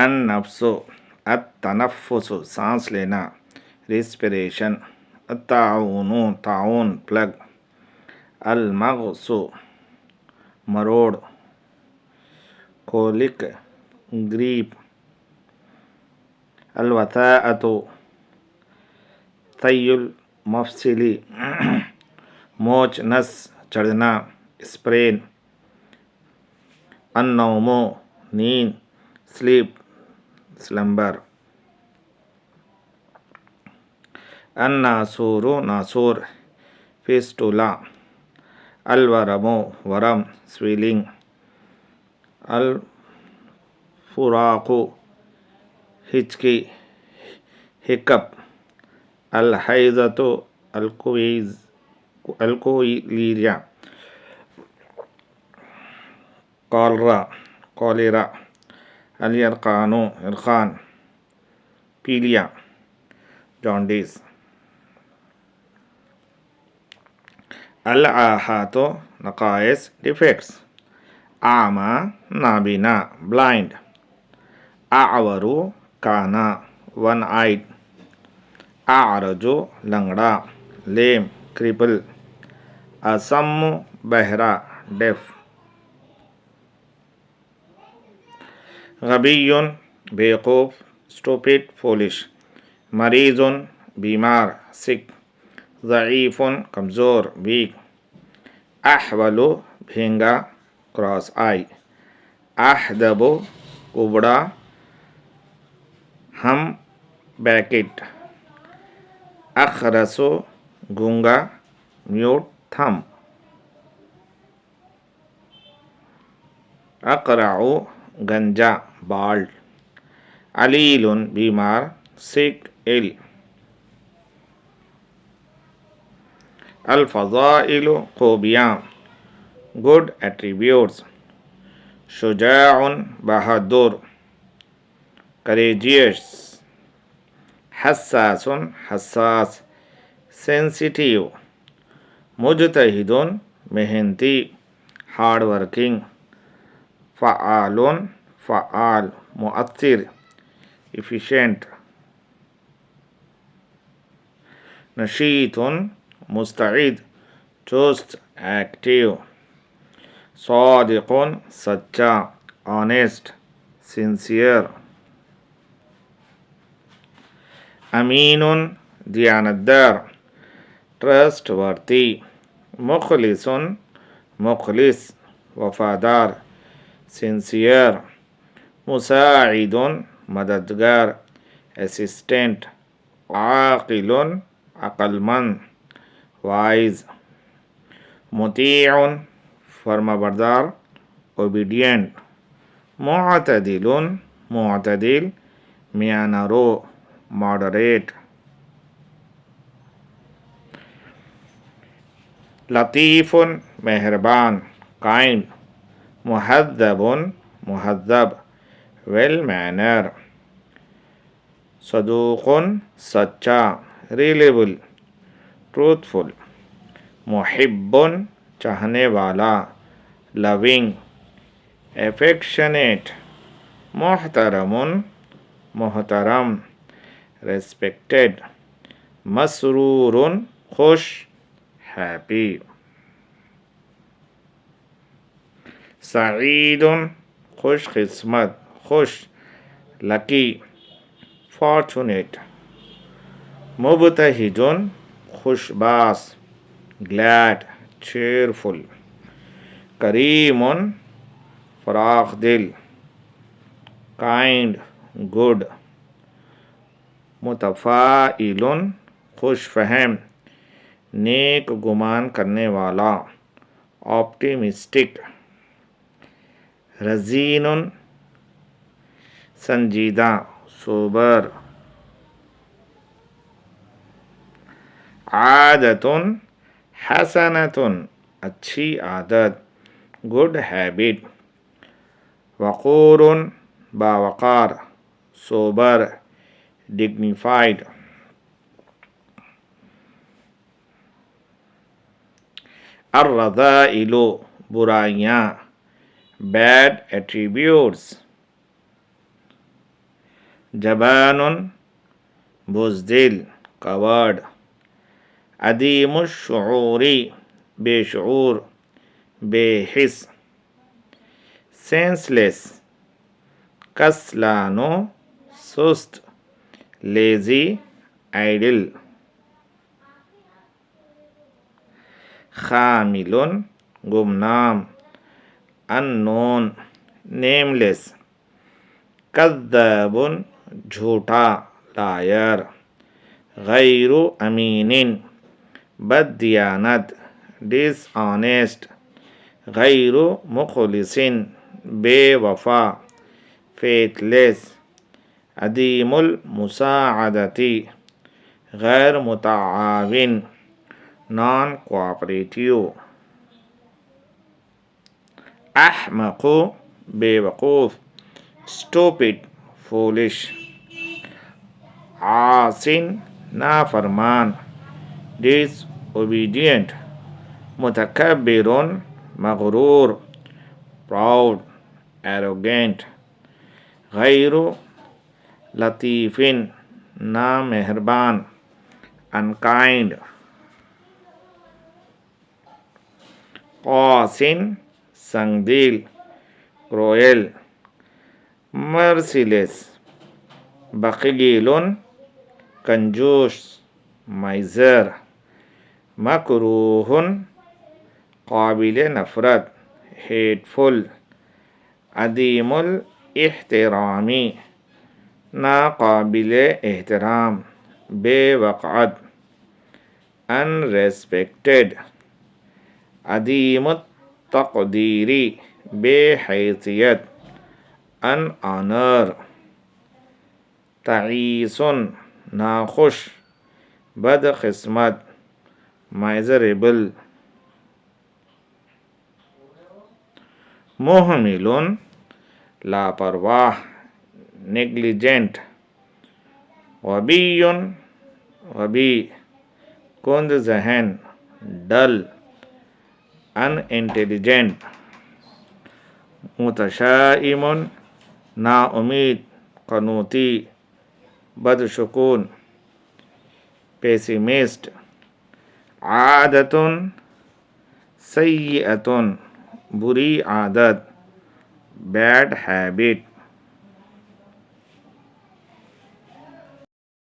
अन नफ्सो अतनफ़ुसु सांस लेना रिस्पिरेशन ताउनु ताउन प्लग अलमगसु मरोड़ कोलिक ग्रीप अलवताअतु तय्युल मफसिली मोच नस चढ़ना स्प्रेन अन्नौमो नींद स्लीप स्लम्बर अन्नासूरु नासूर फिस्टुला अलवरमो वरम स्वीलिंग अलफुराकु हिचकी हिकअप अलहैज़तु अल्कोइलिरिया कॉलरा कॉलेरा अलियरकानो इरखान पीलिया जॉन्डिस अल आहातो नकाइस डिफेक्ट्स आमा नाबीना ब्लाइंड आवरू काना वन आइड आरजो लंगड़ा लेम क्रिपल असम बहरा डेफ गबीयुन बेवकूफ़ स्टूपिड फूलिश मरीज़ुन बीमार सिक ज़ईफ़ुन कमज़ोर वीक अहवलु भींगा क्रॉस आई अहदबु कुबड़ा हम बैकेट अखरसु गूंगा म्यूट थम अकराउ गंजा बाल्ड अलीलुन बीमार सिक इल अल्फ़ज़ाइलु खूबियाँ गुड एट्रीब्यूट्स शुजाउन बहादुर करेजियस हस्सासुन हस्सास सेंसिटिव मुजतहिदुन मेहनती हार्ड वर्किंग फ़आलुन फ़आल मुअत्तिर एफिशिएंट नशीतुन मुस्तइद चुस्त एक्टिव सादिकुन सच्चा ऑनेस्ट सिंसियर अमीनुन दियानतदार ट्रस्ट वर्ती मुखलिसुन मुखलिस वफादार सिंसियर मुसाइदुन मददगार असिस्टेंट आकिलुन अक्लमंद वाइज मुतीउन फर्माबरदार ओबीडियंट मुअतदिलुन मुअतदिल मियानरो मॉडरेट लतीफ़ुन मेहरबान काइंड मुहद्दबुन मुहद्दब वेल मैनर सदूकुन सच्चा रिलेबल ट्रूथफुल मुहिब्बुन चाहने वाला लविंग एफेक्शनेट मोहतरमुन मोहतरम रेस्पेक्टेड मसरूरुन खुश हैप्पी सईदुन खुश किस्मत खुश लकी फॉर्चुनेट मुबतहिजुन खुशबास ग्लैड चेयरफुल करीमुन फराख दिल काइंड गुड मुतफ़ाइलुन खुश फहम नेक गुमान करने वाला ऑप्टिमिस्टिक रजीनुन संजीदा सोबर आदतुन हसनतुन अच्छी आदत गुड हैबिट वक़ूरुन बावकार सोबर डिग्निफाइड अर्रज़ाइलु बुराइयाँ बैड एट्रीब्यूट्स जबानुन बुज़दिल कवर्ड, अदीमुश्शऊरी बेशऊर बेहिस, सेंसलेस कस्लानो सुस्त, लेजी आइडिल, खामिलुन गुमनाम, अननोन नेमलेस, कद्दाबुन झूठा लायर, गैरु अमीनिन बददियानत डिसऑनेस्ट, गैरु मुखलिसिन बेवफा फेथलेस, अदीमुल मुसाअदती गैर मुताआविन नॉन कोऑपरेटिव, अहमक़ु बेवकूफ़ स्टूपिड फूलिश, आसिन नाफरमान डिसओबीडियंट, मुतकब्बिरुन मगरूर प्राउड एरोगेंट, गैरु लतीफ़िन नामेहरबान अनकाइंड, क़ासिन संगदिल क्रोएल, मर्सिलेस बख़ीलुन कंजूस माइज़र, मकरूहुन काबिल नफ़रत हेटफुल, अदीमुल इहतिरामी नाकाबिल एहतराम बेवक़अत, अनरेस्पेक्टेड, अदीमुत तक़दीरी बेहैसियत अनऑनर, तईसुन नाखुश बदकिस्मत माइजरेबल, मुहमिलुन लापरवाह नेग्लिजेंट, गबीयुन गबी कुंद जहन डल अनइंटेलिजेंट, मुतशाइमुन नाउमीद कनूती बदशुकून पेसिमिस्ट, आदतुन सय्यतुन बुरी आदत बैड हैबिट,